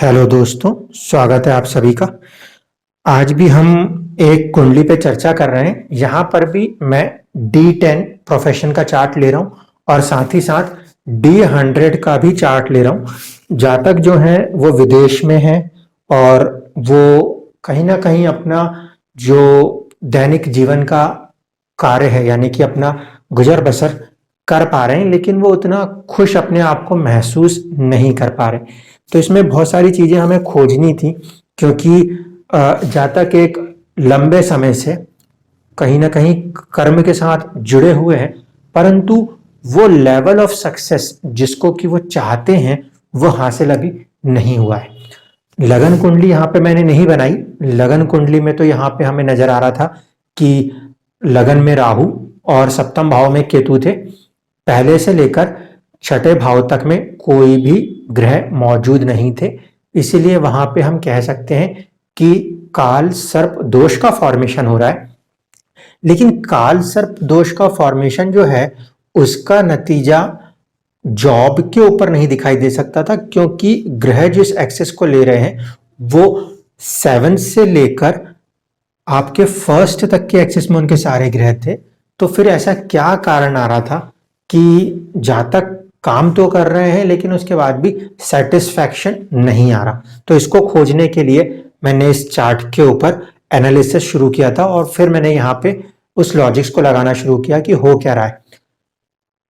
Hello दोस्तों, स्वागत है आप सभी का। आज भी हम एक कुंडली पे चर्चा कर रहे हैं। यहाँ पर भी मैं D10 प्रोफेशन का चार्ट ले रहा हूँ और साथ ही साथ D100 का भी चार्ट ले रहा हूँ। जातक जो है वो विदेश में है और वो कहीं ना कहीं अपना जो दैनिक जीवन का कार्य है यानी कि अपना गुजर बसर कर पा रहे हैं, लेकिन वो उतना खुश अपने आप को महसूस नहीं कर पा रहे। तो इसमें बहुत सारी चीजें हमें खोजनी थी, क्योंकि जातक एक लंबे समय से कहीं ना कहीं कर्म के साथ जुड़े हुए हैं, परंतु वो लेवल ऑफ सक्सेस जिसको कि वो चाहते हैं वो हासिल अभी नहीं हुआ है। लगन कुंडली यहाँ पे मैंने नहीं बनाई। लगन कुंडली में तो यहाँ पे हमें नजर आ रहा था कि लगन में राहु और सप्तम भाव में केतु थे। पहले से लेकर छठे भाव तक में कोई भी ग्रह मौजूद नहीं थे, इसीलिए वहां पे हम कह सकते हैं कि काल सर्प दोष का फॉर्मेशन हो रहा है। लेकिन काल सर्प दोष का फॉर्मेशन जो है उसका नतीजा जॉब के ऊपर नहीं दिखाई दे सकता था, क्योंकि ग्रह जिस एक्सेस को ले रहे हैं वो 7 से लेकर आपके फर्स्ट तक के एक्सेस में उनके सारे ग्रह थे। तो फिर ऐसा क्या कारण आ रहा था कि जातक काम तो कर रहे हैं लेकिन उसके बाद भी सेटिस्फैक्शन नहीं आ रहा। तो इसको खोजने के लिए मैंने इस चार्ट के ऊपर एनालिसिस शुरू किया था और फिर मैंने यहाँ पे उस लॉजिक्स को लगाना शुरू किया कि हो क्या रहा है।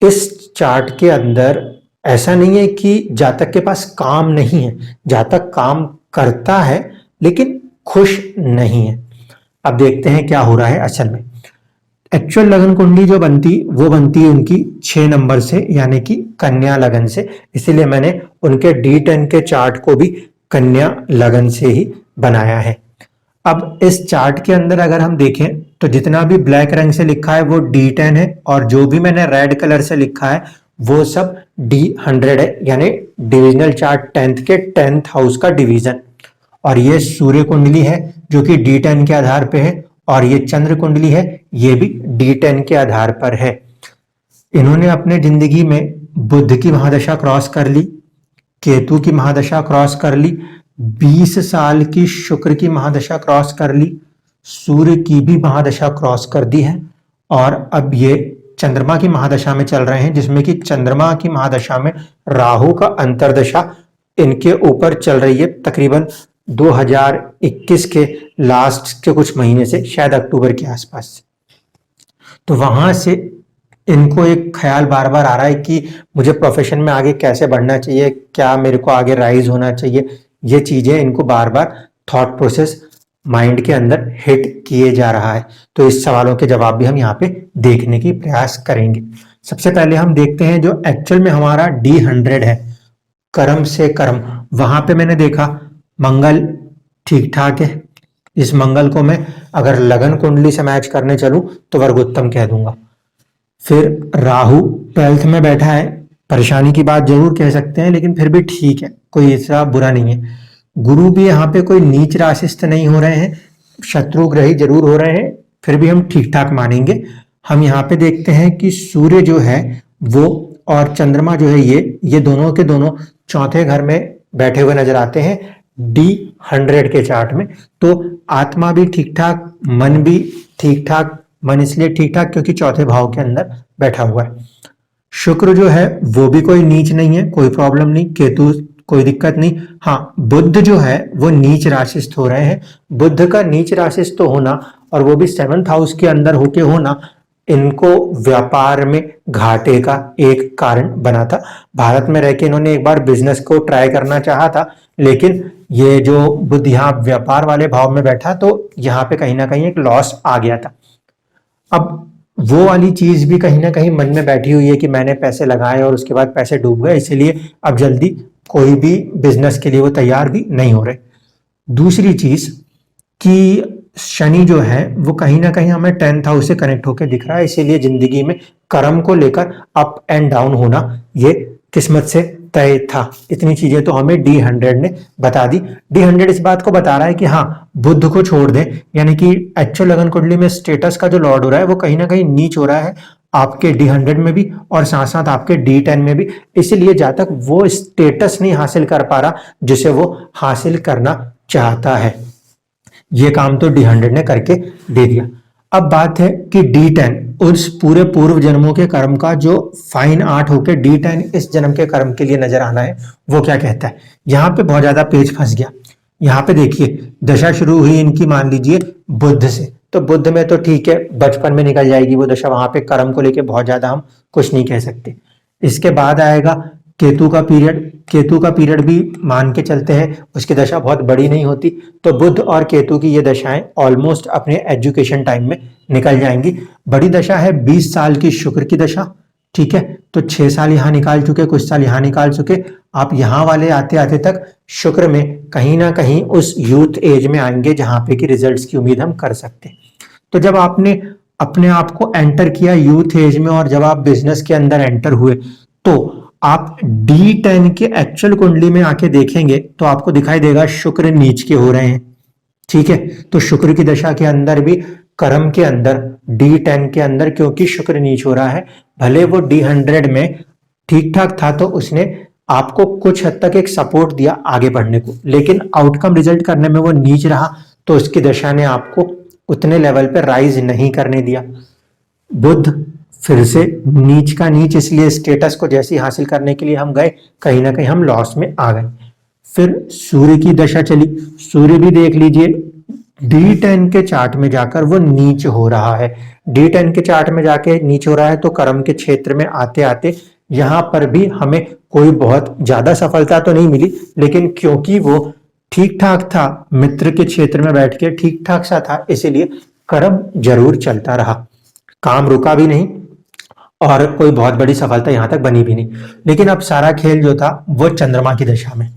इस चार्ट के अंदर ऐसा नहीं है कि जातक के पास काम नहीं है, जातक काम करता है लेकिन खुश नहीं है। अब देखते हैं क्या हो रहा है असल में। एक्चुअल लगन कुंडली जो बनती वो बनती है उनकी 6 नंबर से, यानी कि कन्या लगन से। इसीलिए मैंने उनके D10 के चार्ट को भी कन्या लगन से ही बनाया है। अब इस चार्ट के अंदर अगर हम देखें तो जितना भी ब्लैक रंग से लिखा है वो D10 है, और जो भी मैंने रेड कलर से लिखा है वो सब D100 है, यानी डिविजनल चार्ट 10th के 10th हाउस का डिवीजन। और ये सूर्य कुंडली है जो कि D10 के आधार पे है, और ये चंद्र कुंडली है, ये भी D10 के आधार पर है। इन्होंने अपने जिंदगी में बुध की महादशा क्रॉस कर ली, केतु की महादशा क्रॉस कर ली, 20 साल की शुक्र की महादशा क्रॉस कर ली, सूर्य की भी महादशा क्रॉस कर दी है, और अब ये चंद्रमा की महादशा में चल रहे हैं, जिसमें कि चंद्रमा की महादशा में राहु का अंतर्दशा इनके ऊपर चल रही है तकरीबन 2021 के लास्ट के कुछ महीने से, शायद अक्टूबर के आसपास। तो वहां से इनको एक ख्याल बार बार आ रहा है कि मुझे प्रोफेशन में आगे कैसे बढ़ना चाहिए, क्या मेरे को आगे राइज होना चाहिए। ये चीजें इनको बार बार थॉट प्रोसेस माइंड के अंदर हिट किए जा रहा है। तो इस सवालों के जवाब भी हम यहाँ पे देखने की प्रयास करेंगे। सबसे पहले हम देखते हैं जो एक्चुअल में हमारा D100 है, कर्म से कर्म। वहां पे मैंने देखा मंगल ठीक ठाक है। इस मंगल को मैं अगर लगन कुंडली से मैच करने चलूं तो वर्गोत्तम कह दूंगा। फिर राहु 12th में बैठा है, परेशानी की बात जरूर कह सकते हैं लेकिन फिर भी ठीक है, कोई ऐसा बुरा नहीं है। गुरु भी यहाँ पे कोई नीच राशिस्थ नहीं हो रहे हैं, शत्रु ग्रही जरूर हो रहे हैं, फिर भी हम ठीक ठाक मानेंगे। हम यहाँ पे देखते हैं कि सूर्य जो है वो और चंद्रमा जो है ये दोनों के दोनों चौथे घर में बैठे हुए नजर आते हैं D100 के चार्ट में। तो आत्मा भी ठीक ठाक, मन भी ठीक ठाक। मन इसलिए ठीक ठाक क्योंकि चौथे भाव के अंदर बैठा हुआ है। शुक्र जो है वो भी कोई नीच नहीं है, कोई प्रॉब्लम नहीं। केतु कोई दिक्कत नहीं। हाँ, बुध जो है वो नीच राशिस्थ हो रहे हैं। बुध का नीच राशिस्थ तो होना और वो भी 7th हाउस के अंदर होके होना इनको व्यापार में घाटे का एक कारण बना था। भारत में रह के इन्होंने एक बार बिजनेस को ट्राई करना चाहा था, लेकिन ये जो बुध यहाँ व्यापार वाले भाव में बैठा तो यहाँ पे कहीं ना कहीं एक लॉस आ गया था। अब वो वाली चीज भी कहीं ना कहीं मन में बैठी हुई है कि मैंने पैसे लगाए और उसके बाद पैसे डूब गए, इसीलिए अब जल्दी कोई भी बिजनेस के लिए वो तैयार भी नहीं हो रहे। दूसरी चीज कि शनि जो है वो कहीं ना कहीं हमें 10th हाउस से कनेक्ट होकर दिख रहा है, इसीलिए जिंदगी में कर्म को लेकर अप एंड डाउन होना ये किस्मत से तय था। इतनी चीजें तो हमें D100 ने बता दी। D100 इस बात को बता रहा है कि हाँ, बुध को छोड़ दें, यानी कि एक्चुअल लगन कुंडली में स्टेटस का जो लॉर्ड हो रहा है वो कहीं ना कहीं नीच हो रहा है आपके D100 में भी और साथ साथ आपके D10 में भी। इसलिए जहां तक वो स्टेटस नहीं हासिल कर पा रहा जिसे वो हासिल करना चाहता है। ये काम तो D100 ने करके दे दिया। अब बात है कि D10 उस पूरे पूर्व जन्मों के कर्म का जो फाइन आर्ट होके D10 इस जन्म के कर्म के लिए नजर आना है वो क्या कहता है। यहाँ पे बहुत ज्यादा पेच फंस गया। यहाँ पे देखिए दशा शुरू हुई इनकी, मान लीजिए बुध से, तो बुध में तो ठीक है बचपन में निकल जाएगी वो दशा, वहां पे कर्म को लेके बहुत ज्यादा हम कुछ नहीं कह सकते। इसके बाद आएगा केतु का पीरियड। केतु का पीरियड भी मान के चलते हैं उसकी दशा बहुत बड़ी नहीं होती, तो बुध और केतु की ये दशाएं ऑलमोस्ट अपने एजुकेशन टाइम में निकल जाएंगी। बड़ी दशा है 20 साल की शुक्र की दशा, ठीक है, तो 6 साल यहां निकाल चुके, कुछ साल यहां निकाल चुके। आप यहां वाले आते आते तक शुक्र में कहीं ना कहीं उस यूथ एज में आएंगे जहां पे कि रिजल्ट्स की उम्मीद हम कर सकते हैं। तो जब आपने अपने आप को एंटर किया यूथ एज में और जब आप बिजनेस के अंदर एंटर हुए, तो आप D10 के एक्चुअल कुंडली में आके देखेंगे तो आपको दिखाई देगा शुक्र नीच के हो रहे हैं, ठीक है। तो शुक्र की दशा के अंदर भी कर्म के अंदर D10 के अंदर क्योंकि शुक्र नीच हो रहा है, भले वो D100 में ठीक ठाक था तो उसने आपको कुछ हद तक एक सपोर्ट दिया आगे बढ़ने को, लेकिन आउटकम रिजल्ट करने में वो नीच रहा, तो उसकी दशा ने आपको उतने लेवल पे राइज नहीं करने दिया। बुध फिर से नीच का नीच, इसलिए स्टेटस को जैसे हासिल करने के लिए हम गए कहीं ना कहीं हम लॉस में आ गए। फिर सूर्य की दशा चली, सूर्य भी देख लीजिए D10 के चार्ट में जाकर वो नीच हो रहा है। D10 के चार्ट में जाके नीच हो रहा है, तो कर्म के क्षेत्र में आते आते यहां पर भी हमें कोई बहुत ज्यादा सफलता तो नहीं मिली, लेकिन क्योंकि वो ठीक ठाक था, मित्र के क्षेत्र में बैठ के ठीक ठाक सा था, इसीलिए कर्म जरूर चलता रहा, काम रुका भी नहीं और कोई बहुत बड़ी सफलता यहां तक बनी भी नहीं। लेकिन अब सारा खेल जो था वो चंद्रमा की दशा में।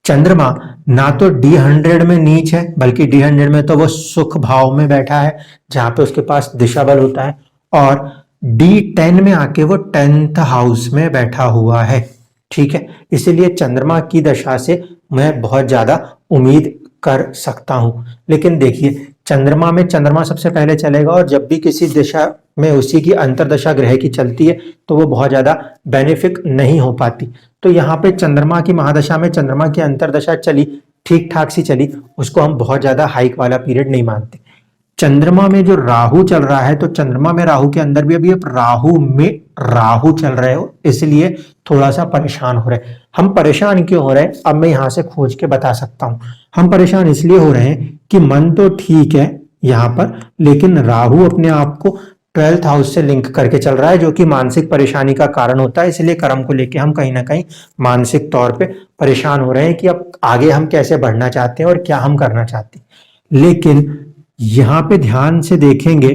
चंद्रमा ना तो D100 में नीच है, बल्कि D100 में तो वो सुख भाव में बैठा है जहां पे उसके पास दिशा बल होता है, और D10 में आके वो 10th हाउस में बैठा हुआ है, ठीक है। इसीलिए चंद्रमा की दशा से मैं बहुत ज्यादा उम्मीद कर सकता हूं। लेकिन देखिए चंद्रमा सबसे पहले चलेगा, और जब भी किसी दिशा में उसी की अंतरदशा ग्रह की चलती है तो वो बहुत ज्यादा बेनिफिक नहीं हो पाती। तो यहाँ पे चंद्रमा की महादशा में चंद्रमा की अंतरदशा चली, ठीक ठाक सी चली, उसको हम बहुत ज्यादा हाइक वाला पीरियड नहीं मानते। चंद्रमा में जो राहु चल रहा है, तो चंद्रमा में राहु के अंदर भी अभी राहु में राहु चल रहे हो, इसलिए थोड़ा सा परेशान हो रहे हैं। हम परेशान क्यों हो रहे हैं, अब मैं यहां से खोज के बता सकता हूं। हम परेशान इसलिए हो रहे हैं कि मन तो ठीक है यहां पर, लेकिन राहु अपने आप को 12th हाउस से लिंक करके चल रहा है, जो कि मानसिक परेशानी का कारण होता है। इसलिए कर्म को लेके हम कहीं ना कहीं मानसिक तौर पे परेशान हो रहे हैं कि अब आगे हम कैसे बढ़ना चाहते हैं और क्या हम करना चाहते हैं। लेकिन यहां पे ध्यान से देखेंगे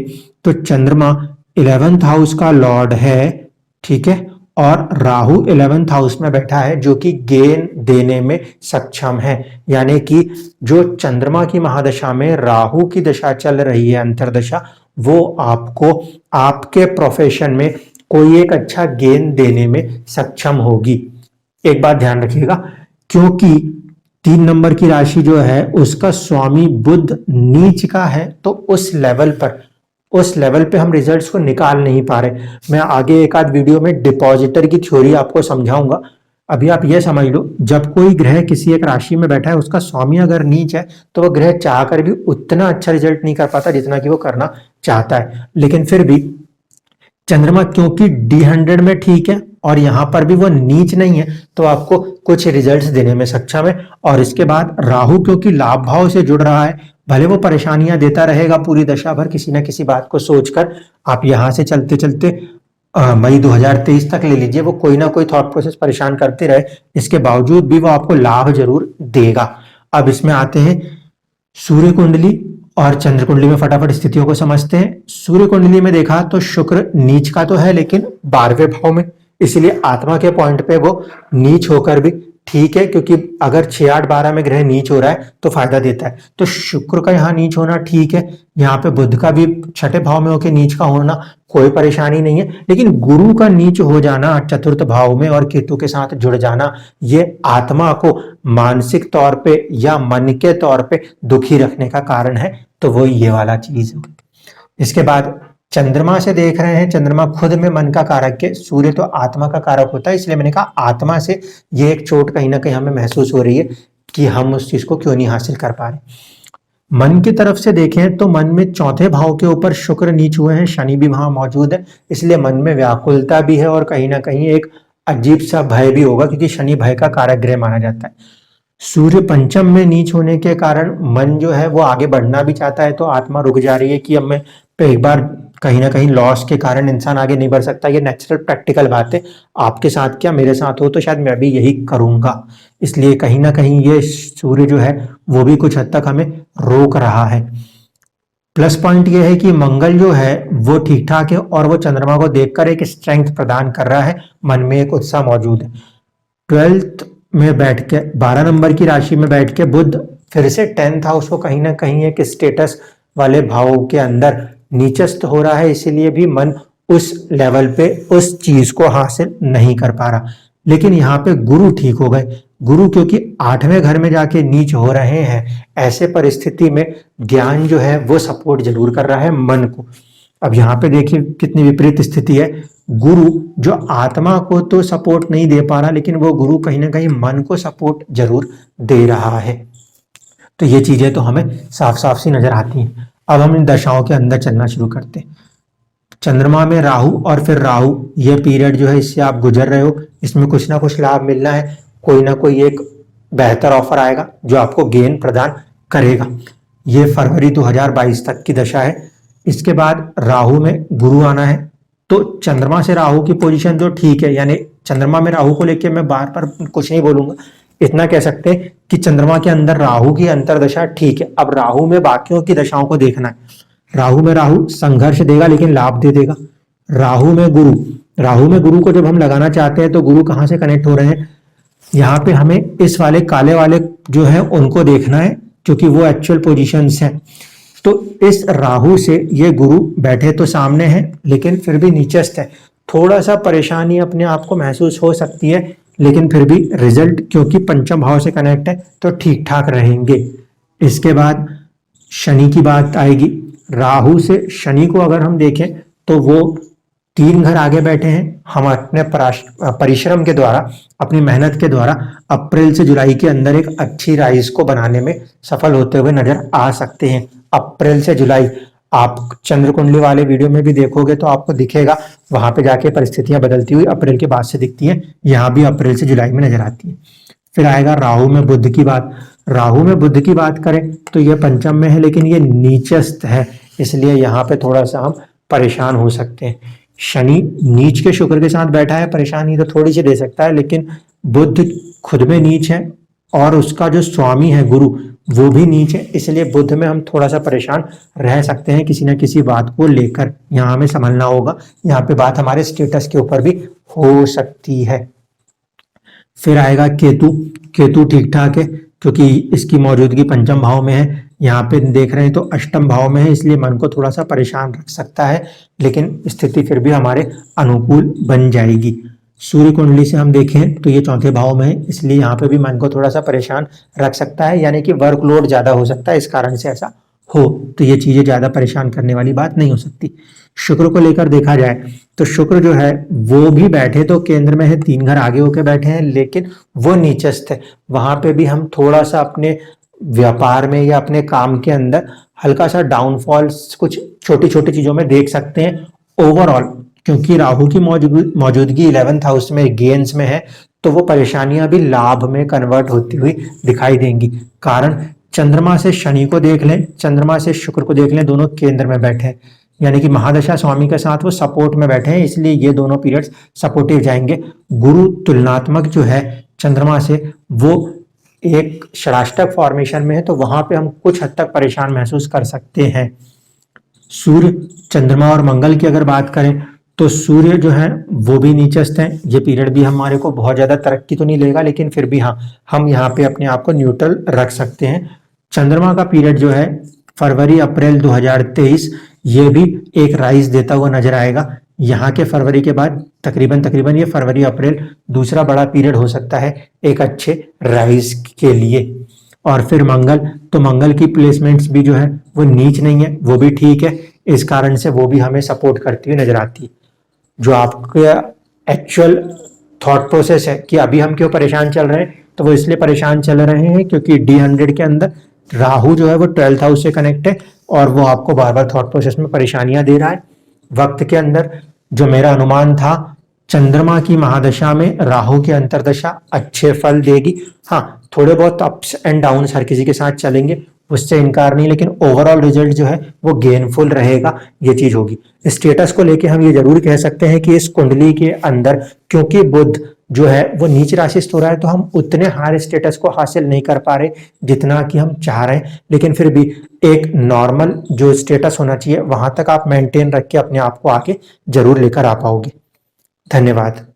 तो चंद्रमा 11th हाउस का लॉर्ड है, ठीक है, और राहु 11th हाउस में बैठा है जो कि गेन देने में सक्षम है। यानी कि जो चंद्रमा की महादशा में राहु की दशा चल रही है अंतरदशा, वो आपको आपके प्रोफेशन में कोई एक अच्छा गेन देने में सक्षम होगी। एक बात ध्यान रखिएगा, क्योंकि 3 नंबर की राशि जो है उसका स्वामी बुध नीच का है, तो उस लेवल पे हम रिजल्ट्स को निकाल नहीं पा रहे। मैं आगे एक आध वीडियो में डिपॉजिटर की थ्योरी आपको समझाऊंगा। अभी आप ये समझ लो, जब कोई ग्रह किसी एक राशि में बैठा है, उसका स्वामी अगर नीच है, तो वह ग्रह चाहकर भी उतना अच्छा रिजल्ट नहीं कर पाता जितना कि वो करना चाहता है। लेकिन फिर भी चंद्रमा क्योंकि D100 में ठीक है और यहां पर भी वो नीच नहीं है, तो आपको कुछ रिजल्ट्स देने में सक्षम है। और इसके बाद राहु क्योंकि लाभ भाव से जुड़ रहा है, भले वो परेशानियां देता रहेगा पूरी दशा भर किसी ना किसी बात को सोचकर, आप यहां से चलते चलते मई 2023 तक ले लीजिए, वो कोई ना कोई थॉट प्रोसेस परेशान करते रहे, इसके बावजूद भी वो आपको लाभ जरूर देगा। अब इसमें आते हैं सूर्य कुंडली और चंद्र कुंडली में फटाफट स्थितियों को समझते हैं। सूर्य कुंडली में देखा तो शुक्र नीच का तो है, लेकिन 12वें भाव में, इसलिए आत्मा के पॉइंट पे वो नीच होकर भी ठीक है, क्योंकि अगर 6, 8, 12 में ग्रह नीच हो रहा है तो फायदा देता है। तो शुक्र का यहाँ नीच होना ठीक है, यहाँ पे बुध का भी 6ठे भाव में होकर नीच का होना कोई परेशानी नहीं है। लेकिन गुरु का नीच हो जाना 4th भाव में और केतु के साथ जुड़ जाना, ये आत्मा को मानसिक तौर पे या मन के तौर पे दुखी रखने का कारण है। तो वो ये वाला चीज है। इसके बाद चंद्रमा से देख रहे हैं, चंद्रमा खुद में मन का कारक है, सूर्य तो आत्मा का कारक होता है, इसलिए मैंने कहा आत्मा से ये एक चोट कहीं ना कहीं हमें महसूस हो रही है कि हम उस चीज को क्यों नहीं हासिल कर पा रहे। मन की तरफ से देखें तो मन में चौथे भाव के ऊपर शुक्र नीच हुए हैं, शनि भी वहां मौजूद है, इसलिए मन में व्याकुलता भी है और कहीं ना कहीं एक अजीब सा भय भी होगा, क्योंकि शनि भय का कारक ग्रह माना जाता है। सूर्य पंचम में नीच होने के कारण मन जो है वो आगे बढ़ना भी चाहता है, तो आत्मा रुक जा रही है कि अब मैं एक बार कहीं ना कहीं लॉस के कारण इंसान आगे नहीं बढ़ सकता। ये नेचुरल प्रैक्टिकल बात है, आपके साथ क्या मेरे साथ हो तो शायद मैं भी यही करूंगा, इसलिए कहीं ना कहीं ये सूर्य जो है वो भी कुछ हद तक हमें रोक रहा है। प्लस पॉइंट ये है कि मंगल जो है वो ठीक ठाक है और वो चंद्रमा को देखकर एक स्ट्रेंथ प्रदान कर रहा है, मन में एक उत्साह मौजूद है। 12th में बैठ के 12 नंबर की राशि में बैठ के बुध फिर से 10th हाउस को कहीं ना कहीं एक स्टेटस वाले भावों के अंदर नीचस्थ हो रहा है, इसीलिए भी मन उस लेवल पे उस चीज को हासिल नहीं कर पा रहा। लेकिन यहाँ पे गुरु ठीक हो गए, गुरु क्योंकि 8वें घर में जाके नीच हो रहे हैं, ऐसे परिस्थिति में ज्ञान जो है वो सपोर्ट जरूर कर रहा है मन को। अब यहाँ पे देखिए कितनी विपरीत स्थिति है, गुरु जो आत्मा को तो सपोर्ट नहीं दे पा रहा, लेकिन वो गुरु कहीं ना कहीं मन को सपोर्ट जरूर दे रहा है। तो ये चीजें तो हमें साफ साफ सी नजर आती हैं। अब हम इन दशाओं के अंदर चलना शुरू करते हैं। चंद्रमा में राहु और फिर राहु, ये पीरियड जो है इससे आप गुजर रहे हो, इसमें कुछ ना कुछ लाभ मिलना है, कोई ना कोई एक बेहतर ऑफर आएगा जो आपको गेन प्रदान करेगा। ये फरवरी 2022 तक की दशा है। इसके बाद राहु में गुरु आना है, तो चंद्रमा से राहु की पोजीशन जो ठीक है, यानी चंद्रमा में राहु को लेके मैं बार बार कुछ नहीं बोलूंगा, इतना कह सकते हैं कि चंद्रमा के अंदर राहु की अंतरदशा ठीक है। अब राहु में बाकियों की दशाओं को देखना है। राहु में राहु संघर्ष देगा लेकिन लाभ दे देगा। राहु में गुरु, राहु में गुरु को जब हम लगाना चाहते हैं तो गुरु कहां से कनेक्ट हो रहे हैं, यहाँ पे हमें इस वाले काले वाले जो है उनको देखना है, क्योंकि वो एक्चुअल पोजीशंस हैं। तो इस राहु से ये गुरु बैठे तो सामने हैं लेकिन फिर भी नीचस्थ है, थोड़ा सा परेशानी अपने आप को महसूस हो सकती है, लेकिन फिर भी रिजल्ट क्योंकि पंचम भाव से कनेक्ट है तो ठीक ठाक रहेंगे। इसके बाद शनि की बात आएगी। राहु से शनि को अगर हम देखें तो वो 3 घर आगे बैठे हैं। हम अपने परिश्रम के द्वारा, अपनी मेहनत के द्वारा अप्रैल से जुलाई के अंदर एक अच्छी राइज को बनाने में सफल होते हुए नजर आ सकते हैं। अप्रैल से जुलाई आप चंद्र कुंडली वाले वीडियो में भी देखोगे तो आपको दिखेगा, वहां पे जाके परिस्थितियां बदलती हुई अप्रैल के बाद से दिखती हैं, यहाँ भी अप्रैल से जुलाई में नजर आती है। फिर आएगा राहु में बुध की बात। राहु में बुध की बात करें तो ये पंचम में है लेकिन ये नीचस्थ है, इसलिए यहाँ पे थोड़ा सा हम परेशान हो सकते हैं। शनि नीच के शुक्र के साथ बैठा है, परेशानी तो थोड़ी सी दे सकता है, लेकिन बुध खुद में नीच है और उसका जो स्वामी है गुरु वो भी नीच है, इसलिए बुध में हम थोड़ा सा परेशान रह सकते हैं किसी ना किसी बात को लेकर। यहाँ हमें संभलना होगा, यहाँ पे बात हमारे स्टेटस के ऊपर भी हो सकती है। फिर आएगा केतु। केतु ठीक ठाक है क्योंकि इसकी मौजूदगी पंचम भाव में है, यहाँ पे देख रहे हैं तो अष्टम भाव में है, इसलिए मन को थोड़ा सा परेशान रख सकता है, लेकिन स्थिति फिर भी हमारे अनुकूल बन जाएगी। सूर्य कुंडली से हम देखें तो ये चौथे भाव में है, इसलिए यहाँ पे भी मन को थोड़ा सा परेशान रख सकता है, यानी कि वर्कलोड ज्यादा हो सकता है, इस कारण से ऐसा हो, तो ये चीजें ज्यादा परेशान करने वाली बात नहीं हो सकती। शुक्र को लेकर देखा जाए तो शुक्र जो है वो भी बैठे तो केंद्र में है, 3 घर आगे होके बैठे हैं, लेकिन वो नीचस्थ है। वहां पे भी हम थोड़ा सा अपने व्यापार में या अपने काम के अंदर हल्का सा डाउनफॉल कुछ छोटी छोटी चीजों में देख सकते हैं। ओवरऑल क्योंकि राहु की मौजूदगी 11th हाउस में गेन्स में है, तो वो परेशानियां भी लाभ में कन्वर्ट होती हुई दिखाई देंगी। कारण चंद्रमा से शनि को देख लें, चंद्रमा से शुक्र को देख लें, दोनों केंद्र में बैठे हैं, यानी कि महादशा स्वामी के साथ वो सपोर्ट में बैठे हैं, इसलिए ये दोनों पीरियड्स सपोर्टिव जाएंगे। गुरु तुलनात्मक जो है चंद्रमा से वो एक षडाष्टक फॉर्मेशन में है, तो वहां पे हम कुछ हद तक परेशान महसूस कर सकते हैं। सूर्य, चंद्रमा और मंगल की अगर बात करें तो सूर्य जो है वो भी नीचस्थ है। ये पीरियड भी हमारे को बहुत ज्यादा तरक्की तो नहीं लेगा, लेकिन फिर भी हाँ, हम यहाँ पे अपने आप को न्यूट्रल रख सकते हैं। चंद्रमा का पीरियड जो है फरवरी अप्रैल 2023, ये भी एक राइज देता हुआ नजर आएगा। यहाँ के फरवरी के बाद तकरीबन ये फरवरी अप्रैल दूसरा बड़ा पीरियड हो सकता है एक अच्छे राइज के लिए। और फिर मंगल, तो मंगल की प्लेसमेंट्स भी जो है वो नीच नहीं है, वो भी ठीक है, इस कारण से वो भी हमें सपोर्ट करती हुई नजर आती है। जो आपके एक्चुअल थॉट प्रोसेस है कि अभी हम क्यों परेशान चल रहे हैं, तो वो इसलिए परेशान चल रहे हैं क्योंकि D100 के अंदर राहु जो है वो 12th हाउस से कनेक्ट है और वो आपको बार बार थॉट प्रोसेस में परेशानियां दे रहा है। वक्त के अंदर जो मेरा अनुमान था, चंद्रमा की महादशा में राहु की अंतरदशा अच्छे फल देगी। हाँ, थोड़े बहुत अप्स एंड डाउन हर किसी के साथ चलेंगे, उससे इनकार नहीं, लेकिन ओवरऑल रिजल्ट जो है वो गेनफुल रहेगा, ये चीज होगी। स्टेटस को लेके हम ये जरूर कह सकते हैं कि इस कुंडली के अंदर क्योंकि बुध जो है वो नीच राशि हो रहा है, तो हम उतने हाई स्टेटस को हासिल नहीं कर पा रहे जितना कि हम चाह रहे हैं, लेकिन फिर भी एक नॉर्मल जो स्टेटस होना चाहिए वहां तक आप मेंटेन रख के अपने आप को आगे जरूर लेकर आ पाओगे। धन्यवाद।